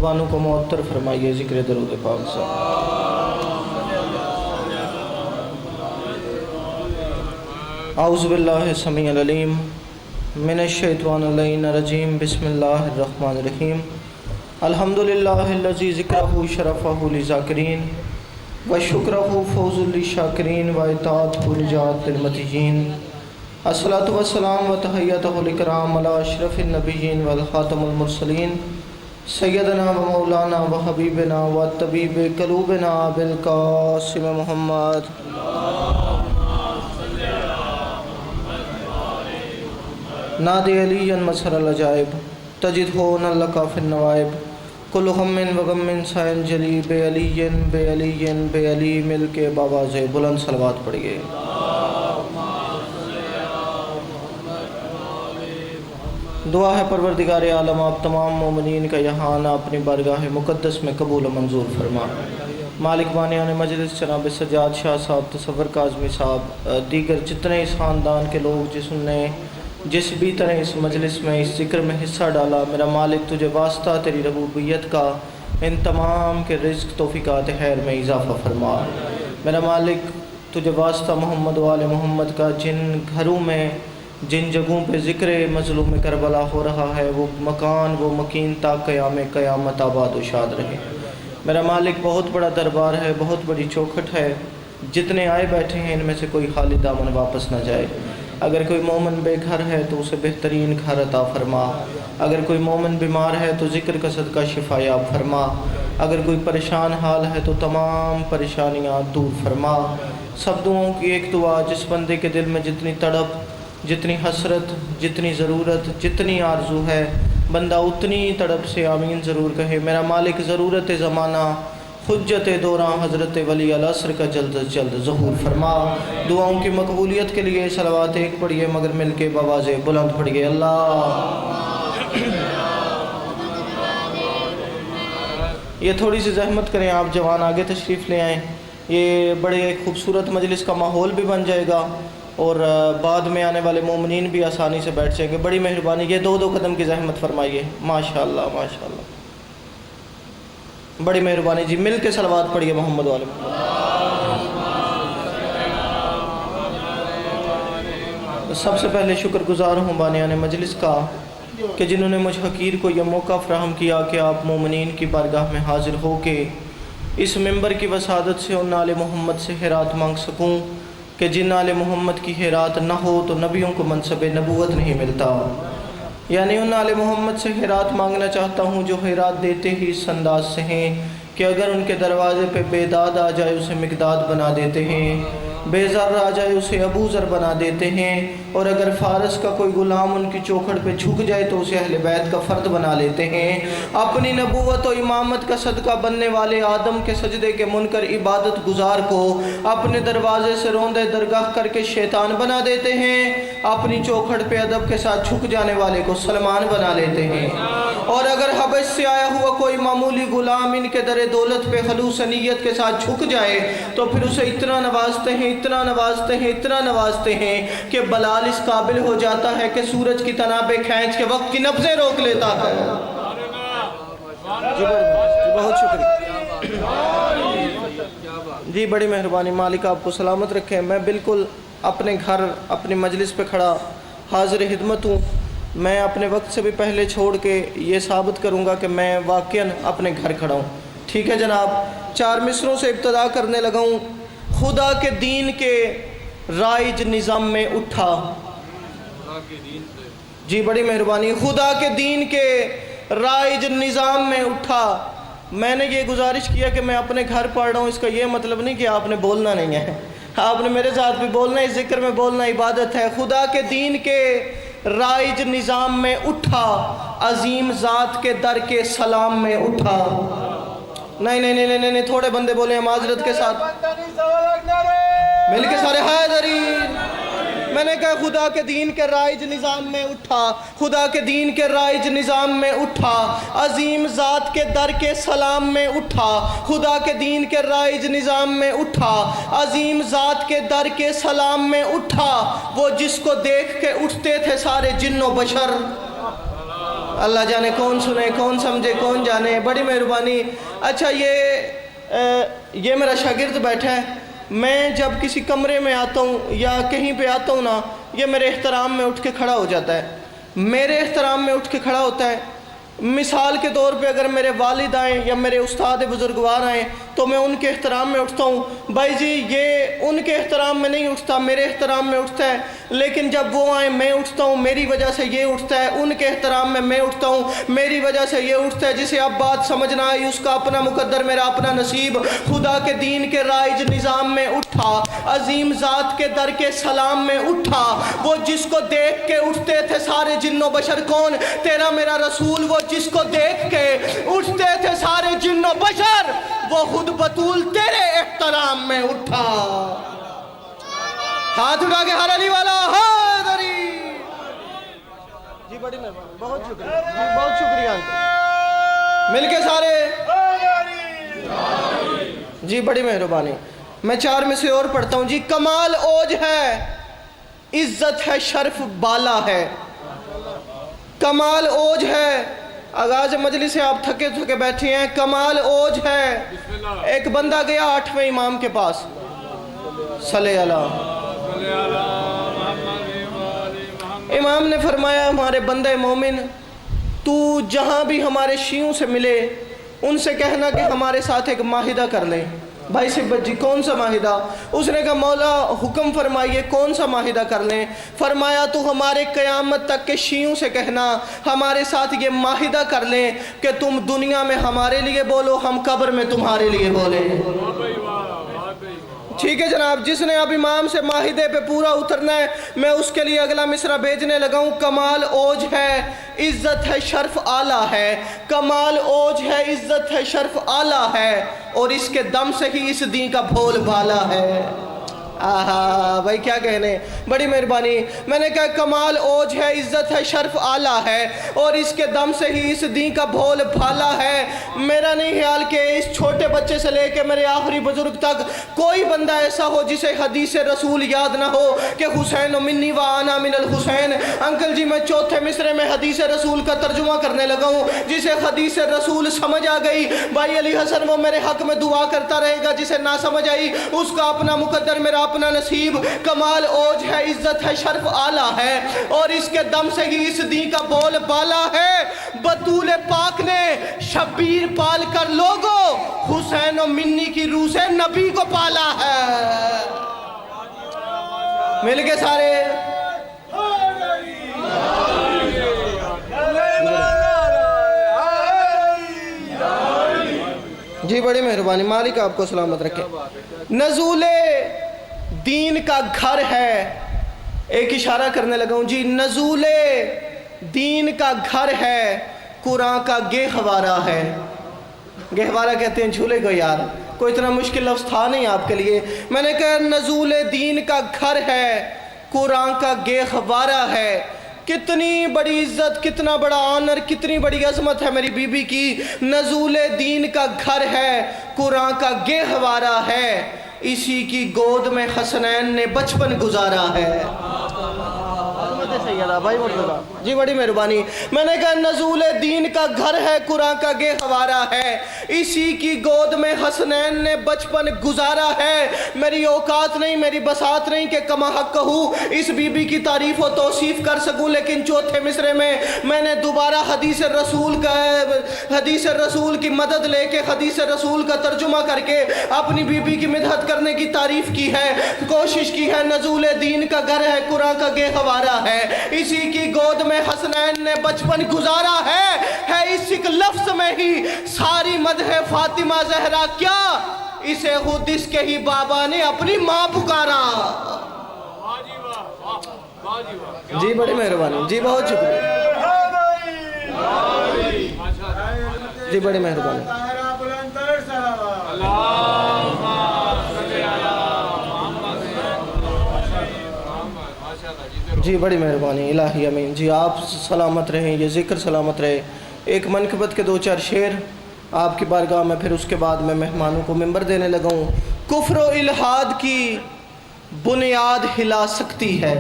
ज़ुबानों को मुअत्तर फरमाइए ज़िक्र दरूद पाक से। औज़ु बिल्लाहि समीउल अलीम मिनश्शैतानिर रजीम बिस्मिल्लाहिर रहमानिर रहीम अल्हम्दुलिल्लाहिल्लज़ी ज़िक्रुहु शरफ़हु लिज़ाकिरीन व शुक्रुहु फ़ौज़ुल लिशाकिरीन व इताअतहु निजात लिलमतीयीन अस्सलातु वस्सलाम व तहिय्यतुल इकराम अला अशरफिन नबिय्यीन वल खातमुल मुरसलीन सय्यदना व मौलाना व हबीबना व तबीब क़ुलूबिना अबिल क़ासिम मुहम्मद नादे अलियन मसरल अजाइब तजिद हो नल्लका फिन नवाइब कुल हम्मिन व गम्मिन साइन जली बे अली मिल के बाबाज़े बुलंद सलवात पढ़िए। दुआ है परवरदिगार आलम आप तमाम मोमिनीन का यहाँ आना अपनी बारगाह मुक़द्दस में कबूल मंजूर फरमा। मालिक बानियान मजलिस जनाब सज्जाद शाह साहब, तसव्वुर काज़मी साहब, दीगर जितने इस ख़ानदान के लोग जिसने जिस भी तरह इस मजलिस में इस ज़िक्र में हिस्सा डाला, मेरा मालिक तुझे वास्ता तेरी रबूबियत का इन तमाम के रिज़्क़ तौफ़ीक़ात खैर में इजाफ़ा फरमा। मेरा मालिक तुझे वास्ता मोहम्मद वाले मोहम्मद का जिन घरों में जिन जगहों पे ज़िक्र मज़लूम करबला हो रहा है वो मकान वो मकीन ता क़याम क़यामत आबाद व शाद रहे। मेरा मालिक बहुत बड़ा दरबार है, बहुत बड़ी चौखट है, जितने आए बैठे हैं इनमें से कोई खाली दामन वापस न जाए। अगर कोई मोमिन बेघर है तो उसे बेहतरीन घर अता फरमा। अगर कोई मोमिन बीमार है तो ज़िक्र का सदका शिफा याब फरमा। अगर कोई परेशान हाल है तो तमाम परेशानियाँ दूर फरमा। सब दुआओं की एक दुआ, जिस बंदे के दिल में जितनी तड़प, जितनी हसरत, जितनी ज़रूरत, जितनी आरज़ू है, बंदा उतनी तड़प से आमीन ज़रूर कहे। मेरा मालिक ज़रूरत ज़माना हुज्जत दौरां हज़रत वली अल असर का जल्द अज जल्द ज़हूर फरमा। दुआओं की मकबूलियत के लिए सलवात एक पढ़िए मगर मिल के बवाज़े बुलंद पढ़िए। अल्लाह ये थोड़ी सी जहमत करें, आप जवान आगे तशरीफ़ ले आएँ। ये बड़े खूबसूरत मजलिस का माहौल भी बन जाएगा और बाद में आने वाले मोमिनीन भी आसानी से बैठ जाएंगे। बड़ी मेहरबानी, ये दो कदम की जहमत फरमाइए। माशाअल्लाह माशाअल्लाह, बड़ी मेहरबानी जी। मिल के सलवात पढ़िए मोहम्मद वाले मोहम्मद। सबसे पहले शुक्रगुजार हूँ बानियान मजलिस का कि जिन्होंने मुझ हकीर को यह मौका फ़राहम किया कि आप मोमिनीन की बारगाह में हाजिर हो के इस मिंबर की वसादत से उन आले मोहम्मद से खैरात मांग सकूँ कि जिन आले मोहम्मद की खैरात न हो तो नबियों को मनसब नबूवत नहीं मिलता। यानी उन आले मोहम्मद से खैरात मांगना चाहता हूँ जो खैरात देते ही इस अंदाज से हैं कि अगर उनके दरवाज़े पे बेदाद आ जाए उसे मिकदाद बना देते हैं, बेज़र आ जाए उसे अबू ज़र बना देते हैं, और अगर फ़ारस का कोई ग़ुलाम उनकी चौखट पे झुक जाए तो उसे अहले बैत का फ़र्द बना लेते हैं। अपनी नबूवत और इमामत का सदका बनने वाले आदम के सजदे के मुनकर इबादत गुजार को अपने दरवाज़े से रोंदे दरगाह करके शैतान बना देते हैं। अपनी चौखट पे अदब के साथ झुक जाने वाले को सलमान बना लेते हैं। और अगर हबश से आया हुआ कोई मामूली ग़ुलाम इनके दर दौलत पे खलूस नियत के साथ झुक जाए तो फिर उसे इतना नवाजते हैं, इतना नवाजते हैं, इतना नवाजते हैं कि बलाल इस काबिल हो जाता है कि सूरज की तनाबे खींच के वक्त की नब्ज़ें रोक लेता है। जी बहुत शुक्रिया जी, बड़ी मेहरबानी। मालिक आपको सलामत रखें। मैं बिल्कुल अपने घर अपनी मजलिस पे खड़ा हाजिर खिदमत हूँ। मैं अपने वक्त से भी पहले छोड़ के ये साबित करूँगा कि मैं वाक़ईन अपने घर खड़ा हूँ। ठीक है जनाब, 4 मिसरों से इब्तदा करने लगा हूँ। खुदा के दीन के राइज निज़ाम में उठा। जी बड़ी मेहरबानी। खुदा के दीन के राइज निज़ाम में उठा। मैंने ये गुजारिश किया कि मैं अपने घर पढ़ रहा हूँ, इसका ये मतलब नहीं कि आपने बोलना नहीं है, आपने मेरे साथ भी बोलना है। इस ज़िक्र में बोलना इबादत है। खुदा के दीन के राइज निज़ाम में उठा, अजीम ज़ात के दर के सलाम में उठा। नहीं नहीं नहीं नहीं, नहीं थोड़े बंदे बोले माजरत के साथ मिल के सारे हाज़रीन। मैंने कहा खुदा के दीन के राइज निज़ाम में उठा, खुदा के दीन के राइज निज़ाम में उठा, अजीम ज़ात के दर के सलाम में उठा। खुदा के दीन के राइज निज़ाम में उठा, अजीम ज़ात के दर के सलाम में उठा। वो जिसको देख के उठते थे सारे जिन्नो बशर। अल्लाह जाने कौन सुने, कौन समझे, कौन जाने, बड़ी मेहरबानी। अच्छा ये मेरा शागिर्द बैठा है, मैं जब किसी कमरे में आता हूँ या कहीं पे आता हूँ ना, ये मेरे एहतराम में उठ के खड़ा हो जाता है, मेरे एहतराम में उठ के खड़ा होता है। मिसाल के तौर पे अगर मेरे वालिद आएँ या मेरे उस्ताद बुजुर्गवार आएँ तो मैं उनके एहतराम में उठता हूँ। भाई जी ये उनके एहतराम में नहीं उठता, मेरे एहतराम में उठता है। लेकिन जब वो आए मैं उठता हूँ, मेरी वजह से ये उठता है। उनके एहतराम में मैं उठता हूँ, मेरी वजह से ये उठता है। जिसे अब बात समझना आई उसका अपना मुकद्दर, मेरा अपना नसीब। खुदा के दीन के राइज निज़ाम में उठा, अजीम ज़ात के दर के सलाम में उठा। वो जिसको देख के उठते थे सारे जिन्नो बशर, कौन? तेरा मेरा रसूल। वो जिसको देख के उठते थे सारे जिन्नो बशर, वो खुद बतूल तेरे एहतराम में उठा। हाथ उठा के हर अली वाला हादरी। जी बड़ी मेहरबानी, बहुत शुक्रिया जी, बहुत शुक्रिया अंकल, मिलके सारे जी बड़ी मेहरबानी। मैं 4 में से और पढ़ता हूँ जी। कमाल ओज है, इज्जत है, शर्फ बाला है। कमाल ओज है, आगाज मजलिस से आप थके थके बैठे हैं। कमाल ओज है। एक बंदा गया 8वें इमाम के पास, सल्ले अला। इमाम ने फरमाया, हमारे बंदे मोमिन, तू जहाँ भी हमारे शियों से मिले उनसे कहना कि हमारे साथ एक माहिदा कर ले। भाई सिब्बत जी कौन सा माहिदा? उसने कहा मौला हुक्म फरमाइए, कौन सा माहिदा कर लें? फरमाया तू हमारे क़यामत तक के शियों से कहना हमारे साथ ये माहिदा कर लें कि तुम दुनिया में हमारे लिए बोलो, हम कब्र में तुम्हारे लिए बोले। ठीक है जनाब, जिसने अब इमाम से माहिदे पे पूरा उतरना है मैं उसके लिए अगला मिसरा भेजने लगा हूँ। कमाल ओज है, इज्जत है, शर्फ आला है। कमाल ओज है, इज्जत है, शर्फ आला है, और इसके दम से ही इस दीन का भोल भाला है। आहा भाई क्या कहने, बड़ी मेहरबानी। मैंने कहा कमाल ओज है, इज्जत है, शर्फ आला है, और इसके दम से ही इस दीन का भोल भाला है। मेरा नहीं ख्याल कि इस छोटे बच्चे से लेके मेरे आखिरी बुजुर्ग तक कोई बंदा ऐसा हो जिसे हदीस रसूल याद ना हो कि हुसैन मिन्नी व आना मिनल हुसैन। अंकल जी मैं चौथे मिसरे में हदीस रसूल का तर्जुमा करने लगा हूँ। जिसे हदीस रसूल समझ आ गई, भाई अली हसन वो मेरे हक में दुआ करता रहेगा। जिसे ना समझ आई उसका अपना मुकद्दर, मेरा अपना नसीब। कमाल ओज है, इज्जत है, शर्फ आला है, और इसके दम से ही इस दी का बोल बाला है। बतूल पाक ने शब्बीर पाल कर लोगों हुसैन और मिन्नी की रूह से नबी को पाला है। मिल के सारे जी बड़ी मेहरबानी, मालिक आपको सलामत रखे। नज़ूले दीन का घर है, एक इशारा करने लगा हूँ जी। नज़ूले दीन का घर है, कुरान का गेहवारा है। गेहवारा कहते हैं झूले को यार, कोई इतना मुश्किल लफ्ज़ था नहीं आपके लिए। मैंने कहा नज़ूले दीन का घर है, कुरान का गेहवारा है। कितनी बड़ी इज्जत, कितना बड़ा ऑनर, कितनी बड़ी अजमत है मेरी बीबी की। नज़ूले दीन का घर है, कुरान का गेहवारा है, इसी की गोद में हसनैन ने बचपन गुजारा है। भाई जी बड़ी मेहरबानी। मैंने कहा नज़ूल दीन का घर है, कुरान का गेहवारा है, इसी की गोद में हसनैन ने बचपन गुजारा है। मेरी औकात नहीं, मेरी बसात नहीं कि कमा हक कहूँ इस बीबी की तारीफ व तौसीफ कर सकूँ। लेकिन चौथे मिसरे में मैंने दोबारा हदीस रसूल की मदद लेके हदीस रसूल का तर्जुमा करके अपनी बीबी की मिदहत करने की तारीफ की है, कोशिश की है। नज़ूल दीन का घर है, कुरान का गेहवारा है, इसी की गोद में हसनैन ने बचपन गुजारा है इस एक लफ्ज में ही सारी मदह फातिमा जहरा। क्या इसे खुद इसके ही बाबा ने अपनी माँ पुकारा। जी बड़ी मेहरबानी जी, बहुत शुक्रिया जी, बड़ी मेहरबानी। जी बड़ी मेहरबानी, इलाही अमीन जी, आप सलामत रहें, ये ज़िक्र सलामत रहे। एक मनकबत के 2-4 शेर आपकी बारगाह में, फिर उसके बाद मैं मेहमानों को मिंबर देने लगा हूँ। कुफ्र व इल्हाद की बुनियाद हिला सकती है,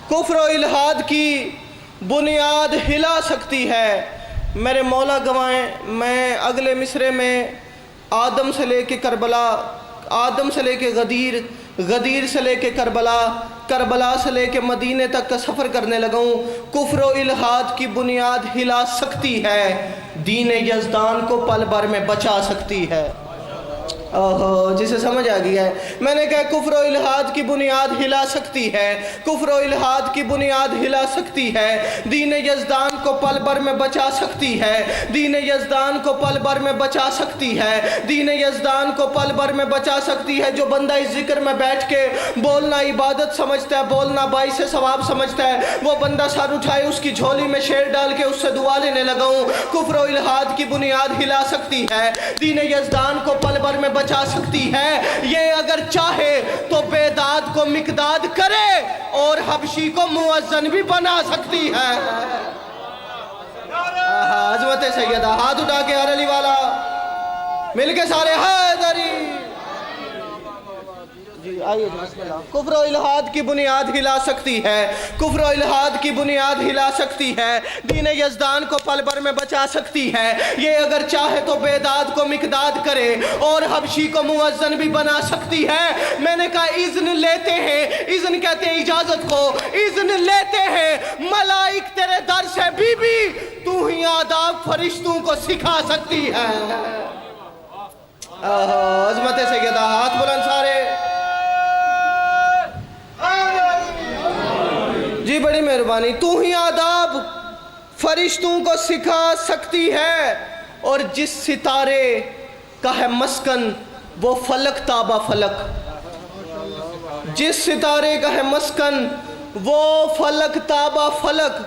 कुफ्र व इल्हाद की بنیاد ہلا سکتی ہے۔ میرے مولا گوائیں، میں اگلے مصرے میں آدم سے لے کے کربلا، آدم سے لے کے غدیر، غدیر سے لے کے کربلا، کربلا سے لے کے مدینے تک کا سفر کرنے لگا ہوں۔ کفر و الحاد کی بنیاد ہلا سکتی ہے، دین یزدان کو پل بھر میں بچا سکتی ہے۔ جسے سمجھ آ گیا ہے، میں نے کہا کفر و الحاد کی بنیاد ہلا سکتی ہے، کفر و الحاد کی بنیاد ہلا سکتی ہے، دین یزدان کو پل بھر میں بچا سکتی ہے، دین یزدان کو پل بھر میں بچا سکتی ہے، دین یزدان کو پل بھر میں بچا سکتی ہے۔ جو بندہ اس ذکر میں بیٹھ کے بولنا عبادت سمجھتا ہے، بولنا باعث ثواب سمجھتا ہے، وہ بندہ سر اٹھائے، اس کی جھولی میں شیر ڈال کے اس سے دعا لینے لگا ہوں۔ کفر و الحاد کی بنیاد ہلا سکتی ہے، دین یزدان کو پل بھر میں بچا سکتی ہے۔ یہ اگر چاہے تو بیداد کو مقداد کرے اور حبشی کو مؤذن بھی بنا سکتی ہے۔ عظمت سیدہ، ہاتھ اٹھا کے ہر علی والا مل کے سارے حیدری جی آئیے بسم اللہ۔ کفر و الحاد کی بنیاد ہلا سکتی ہے، کفر و الحاد کی بنیاد ہلا سکتی ہے، دین یزدان کو پل بھر میں بچا سکتی ہے۔ یہ اگر چاہے تو بیداد کو مقداد کرے اور حبشی کو مؤذن بھی بنا سکتی ہے۔ میں نے کہا اذن لیتے ہیں، اذن کہتے ہیں اجازت کو، اذن لیتے ہیں ملائک تیرے در سے بی بی، تو ہی آداب فرشتوں کو سکھا سکتی ہے۔ عظمت سیدہ، ہاتھ بلند سارے جی، بڑی مہربانی۔ تو ہی آداب فرشتوں کو سکھا سکتی ہے، اور جس ستارے کا ہے مسکن وہ فلک تابہ فلک، جس ستارے کا ہے مسکن وہ فلک تابہ فلک،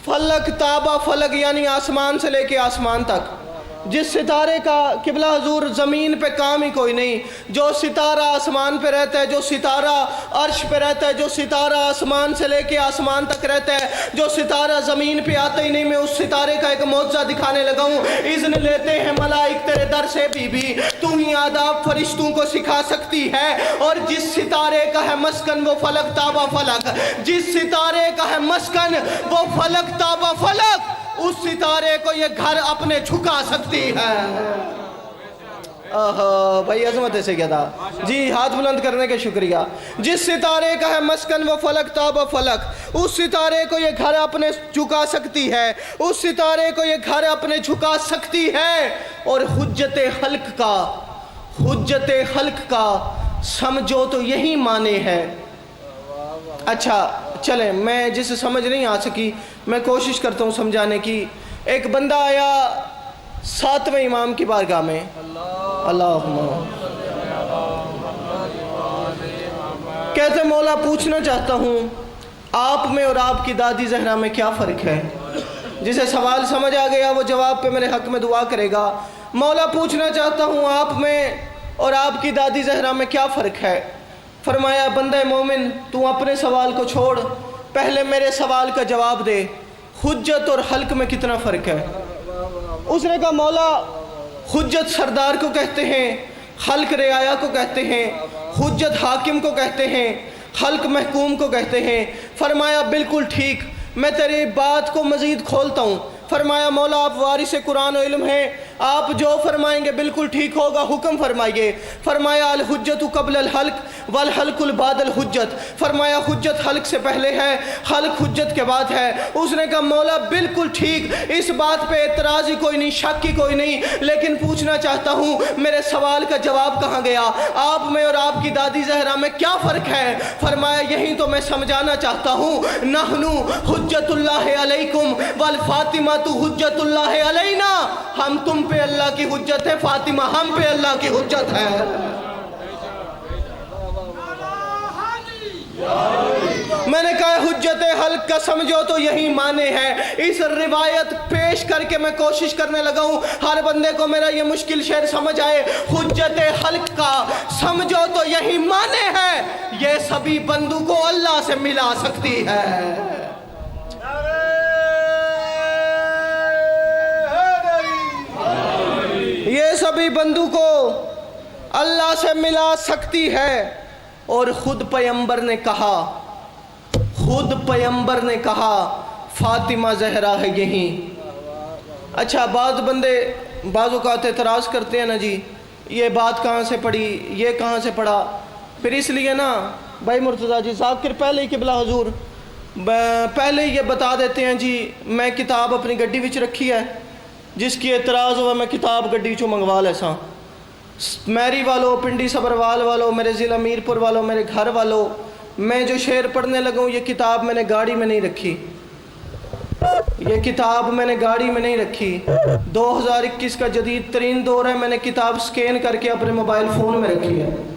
فلک تابہ فلک یعنی آسمان سے لے کے آسمان تک۔ جس ستارے کا قبلہ حضور زمین پہ کام ہی کوئی نہیں، جو ستارہ آسمان پہ رہتا ہے، جو ستارہ عرش پہ رہتا ہے، جو ستارہ آسمان سے لے کے آسمان تک رہتا ہے، جو ستارہ زمین پہ آتا ہی نہیں، میں اس ستارے کا ایک معجزہ دکھانے لگا ہوں۔ اذن لیتے ہیں ملائک تیرے در سے بی بی، تو ہی آداب فرشتوں کو سکھا سکتی ہے، اور جس ستارے کا ہے مسکن وہ فلک تابہ فلک، جس ستارے کا ہے مسکن وہ فلک تابہ فلک، اس ستارے کو یہ گھر اپنے جھکا سکتی ہے۔ بھائی عظمت سے کیا تھا جی، ہاتھ بلند کرنے کے شکریہ۔ جس ستارے کا ہے مسکن وہ فلک تابہ فلک، اس ستارے کو یہ گھر اپنے جھکا سکتی ہے، اس ستارے کو یہ گھر اپنے جھکا سکتی ہے۔ اور حجت خلق کا، حجت خلق کا سمجھو تو یہی معنی ہے۔ اچھا چلیں، میں جسے سمجھ نہیں آ سکی میں کوشش کرتا ہوں سمجھانے کی۔ ایک بندہ آیا 7ویں امام کی بارگاہ میں، اللہم کہتے مولا پوچھنا چاہتا ہوں آپ میں اور آپ کی دادی زہرا میں کیا فرق ہے؟ جسے سوال سمجھ آ گیا وہ جواب پہ میرے حق میں دعا کرے گا۔ مولا پوچھنا چاہتا ہوں آپ میں اور آپ کی دادی زہرا میں کیا فرق ہے؟ فرمایا بندہ مومن تو اپنے سوال کو چھوڑ، پہلے میرے سوال کا جواب دے، حجت اور حلق میں کتنا فرق ہے؟ اس نے کہا مولا حجت سردار کو کہتے ہیں، حلق رعایا کو کہتے ہیں، حجت حاکم کو کہتے ہیں، حلق محکوم کو کہتے ہیں۔ فرمایا بالکل ٹھیک، میں تیری بات کو مزید کھولتا ہوں۔ فرمایا مولا آپ وارث قرآن و علم ہیں، آپ جو فرمائیں گے بالکل ٹھیک ہوگا، حکم فرمائیے۔ فرمایا الحجت قبل الحلق والحلق بعد الحجت، فرمایا حجت حلق سے پہلے ہے، حلق حجت کے بعد ہے۔ اس نے کہا مولا بالکل ٹھیک، اس بات پہ اعتراض ہی کوئی نہیں، شک ہی کوئی نہیں، لیکن پوچھنا چاہتا ہوں میرے سوال کا جواب کہاں گیا؟ آپ میں اور آپ کی دادی زہرا میں کیا فرق ہے؟ فرمایا یہی تو میں سمجھانا چاہتا ہوں، نحنو حجت اللہ علیکم والفاطمہ تو حجت اللہ علینا، ہم تم پہ اللہ کی حجت ہے، فاطمہ ہم پہ اللہ کی حجت ہے۔ میں نے کہا حجت حلق کا سمجھو تو یہی معنی ہے۔ اس روایت پیش کر کے میں کوشش کرنے لگا ہوں ہر بندے کو میرا یہ مشکل شعر سمجھ آئے۔ حجت حلق کا سمجھو تو یہی معنی ہے، یہ سبھی بندوں کو اللہ سے ملا سکتی ہے۔ یہ سبھی بندوں کو اللہ سے ملا سکتی ہے۔ اور خود پیغمبر نے کہا، خود پیغمبر نے کہا फातिमा जहरा है यहीं। अच्छा, बाज़ औक़ात एतराज़ करते हैं ना जी, ये बात कहाँ से पढ़ी, ये कहाँ से पढ़ा। फिर इसलिए ना भाई मुर्तज़ा जी ज़ाकिर पहले ही क़िबला हुज़ूर पहले ही ये बता देते हैं जी, मैं किताब अपनी गड्डी विच रखी है, जिसकी एतराज़ हुआ मैं किताब गड्डी चो मंगवा लेसा। मैरी वालों, पिंडी सबरवाल वालों, मेरे ज़िला मीरपुर वालों, मेरे घर वालों, मैं जो शेर पढ़ने लगा हूँ ये किताब मैंने गाड़ी में नहीं रखी, ये किताब मैंने गाड़ी में नहीं रखी। 2021 का जदीद तरीन दौर है, मैंने किताब स्कैन करके अपने मोबाइल फ़ोन में रखी है।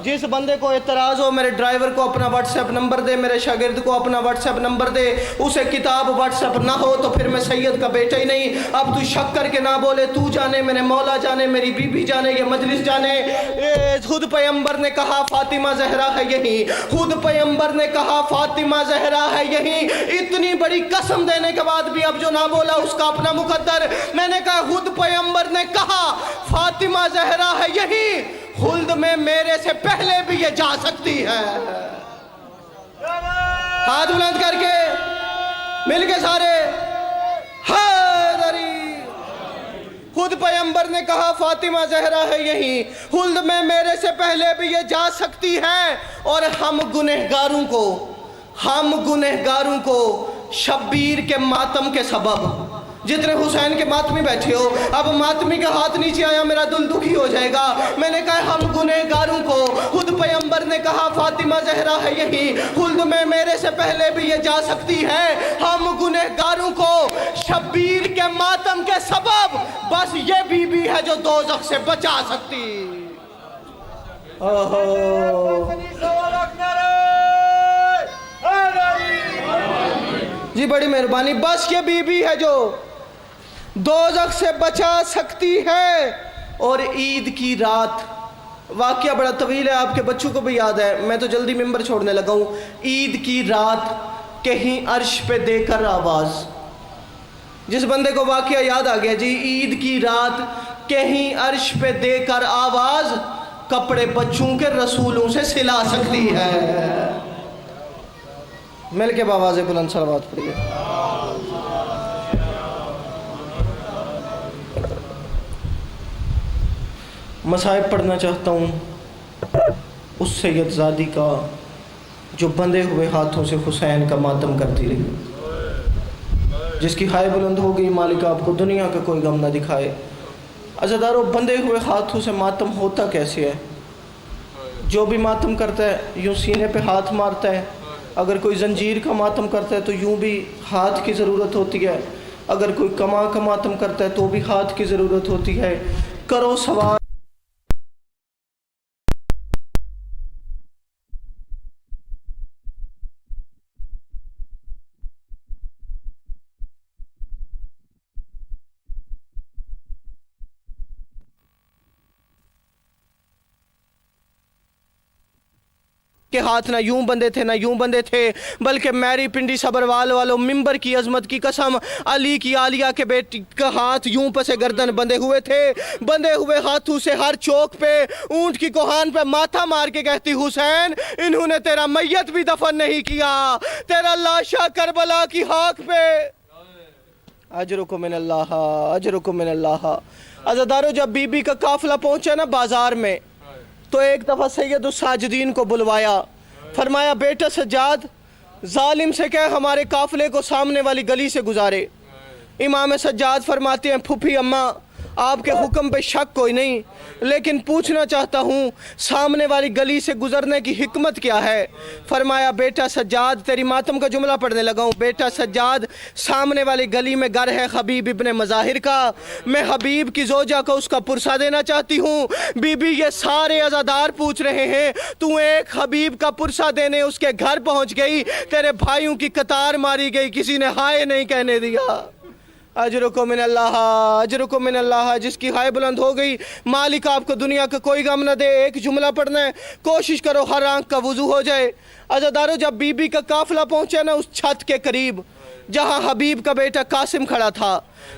जिस बंदे को एतराज़ हो मेरे ड्राइवर को अपना व्हाट्सएप नंबर दे, मेरे शागिर्द को अपना व्हाट्सएप नंबर दे, उसे किताब व्हाट्सएप ना हो तो फिर मैं सैयद का बेटा ही नहीं। अब तू शक करके ना बोले, तू जाने, मेरे मौला जाने, मेरी बीबी जाने, ये मजलिस जाने। खुद पैगंबर ने कहा फातिमा जहरा है यहीं, खुद पैगंबर ने कहा फातिमा जहरा है यहीं। इतनी बड़ी कसम देने के बाद भी अब जो ना बोला उसका अपना मुकद्दर। मैंने कहा खुद पैगंबर ने कहा फातिमा जहरा है यहीं, खुल्द में मेरे से पहले भी ये जा सकती है। हाथ बुलंद करके मिल के सारे हैदरी। खुद पैगंबर ने कहा फातिमा जहरा है यहीं, खुल्द में मेरे से पहले भी ये जा सकती है। और हम गुनहगारों को शब्बीर के मातम के सबब, जितने हुसैन के मातमी बैठे हो, अब मातमी का हाथ नीचे आया मेरा दिल दुखी हो जाएगा। मैंने कहा हम गुनहगारों को, खुद पैगंबर ने कहा फातिमा जहरा है यहीं, खुल्द में मेरे से पहले भी ये जा सकती है। हम गुनहगारों को शब्बीर के मातम के सबब बस ये बीबी है जो दोज़ख से बचा सकती। जी बड़ी मेहरबानी, बस ये बीबी है जो दोज़ख से बचा सकती है। और ईद की रात, वाक़या बड़ा तवील है, आपके बच्चों को भी याद है, मैं तो जल्दी मिंबर छोड़ने लगा हूँ। ईद की रात कहीं अर्श पे देकर आवाज़, जिस बंदे को वाक़या याद आ गया जी, ईद की रात कहीं अर्श पे देकर आवाज़, कपड़े बच्चों के रसूलों से सिला सकती है। मिल के बावाज़ बुलंद सलावत पढ़िए। मसाइब पढ़ना चाहता हूँ उस सैयदज़ादी का जो बंधे हुए हाथों से हुसैन का मातम करती रही, जिसकी हाय बुलंद हो गई, मालिक आपको दुनिया का कोई गम ना दिखाए। अज़ादारों, बंधे हुए हाथों से मातम होता कैसे है? जो भी मातम करता है यूँ सीने पे हाथ मारता है, अगर कोई जंजीर का मातम करता है तो यूँ भी हाथ की ज़रूरत होती है, अगर कोई कमा का मातम करता है तो भी हाथ की ज़रूरत होती है। करो सवाल के हाथ ना यूं बंदे थे ना यूं बंदे थे, बल्कि मैरी पिंडी सबरवाल वालों, मिंबर की अजमत की कसम, अली की आलिया के बेटी का हाथ यूं पसे गर्दन बंधे हुए थे। बंधे हुए हाथों से हर चौक पे ऊंट की कोहान पे माथा मार के कहती, हुसैन इन्होंने तेरा मैयत भी दफन नहीं किया, तेरा लाशा करबला की खाक पे। अजरुकुम मिनल्लाह, अजरुकुम मिनल्लाह। अज़ादारों, जब बीबी का काफिला पहुंचा ना बाजार में, तो एक दफ़ा सैयदुस साजिदीन को बुलवाया, फरमाया बेटा सज्जाद, जालिम से कह हमारे काफिले को सामने वाली गली से गुजारे। इमाम सज्जाद फरमाते हैं, फूफी अम्मा आपके हुक्म पे शक कोई नहीं, लेकिन पूछना चाहता हूँ सामने वाली गली से गुजरने की हिकमत क्या है। फरमाया बेटा सज्जाद, तेरी मातम का जुमला पढ़ने लगा हूँ, बेटा सज्जाद सामने वाली गली में घर है हबीब इब्ने मज़ाहिर का, मैं हबीब की ज़ोजा को उसका पुरसा देना चाहती हूँ। बीबी ये सारे अज़ादार पूछ रहे हैं, तू एक हबीब का पुरसा देने उसके घर पहुँच गई, तेरे भाइयों की कतार मारी गई, किसी ने हाय नहीं कहने दिया। अजरुकुम मिनल्लाह, अजरुकुम मिनल्लाह। जिसकी हाय बुलंद हो गई, मालिक आपको दुनिया का कोई गम न दे। एक जुमला पढ़ना है, कोशिश करो हर आंख का वुज़ू हो जाए। अज़ादारों, जब बीबी का काफिला पहुंचा ना उस छत के करीब जहां हबीब का बेटा कासिम खड़ा था,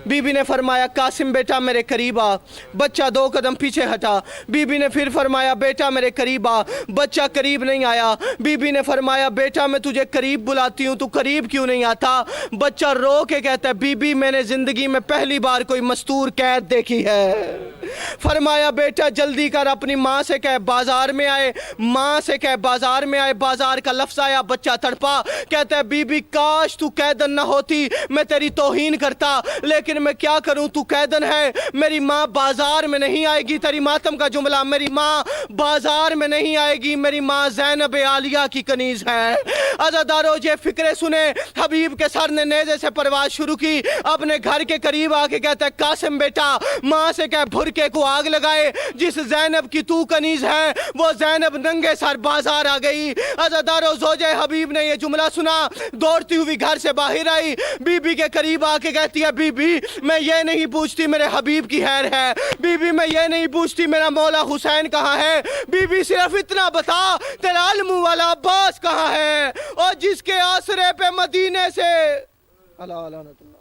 बीबी ने फरमाया कासिम बेटा मेरे करीब आ। बच्चा 2 कदम पीछे हटा। बीबी ने फिर फरमाया बेटा मेरे करीब आ। बच्चा करीब नहीं आया। बीबी ने फरमाया बेटा मैं तुझे करीब बुलाती हूँ, तू करीब क्यों नहीं आता? बच्चा रो के कहता है बीबी मैंने ज़िंदगी में पहली बार कोई मस्तूर कैद देखी है। फरमाया बेटा जल्दी कर, अपनी माँ से कह बाजार में आए। माँ से कह बाजार में आए। बाजार का लफ्ज़ आया। बच्चा तड़पा, कहता है बीबी काश तू कैदन ना होती, मैं तेरी तौहीन करता, लेकिन मैं क्या करूं, तू कैदन है। मेरी माँ बाजार में नहीं आएगी। तेरी मातम का जुमला, मेरी माँ बाजार में नहीं आएगी, मेरी माँ ज़ैनब आलिया की कनीज़ है। अज़ादारो ये फ़िक्रे सुने, हबीब के सर ने नेज़े से परवाज़ शुरू की। अपने घर के करीब आके कहता है कासिम बेटा माँ से कह भुरके को आग लगाए। जिस ज़ैनब की तू कनीज़ है वो ज़ैनब नंगे सर बाजार आ गई। अज़ादारो ज़ौजे हबीब ने ये जुमला सुना, दौड़ती हुई घर से बाहर आई। बीबी के करीब आके कहती है बीबी मैं ये नहीं पूछती मेरे हबीब की खैर है। बीबी मैं ये नहीं पूछती मेरा मौला हुसैन कहाँ है। बीबी सिर्फ इतना बता तेरा अलमू वाला अब्बास कहाँ है, और जिसके आसरे पे मदीने से अल्लाह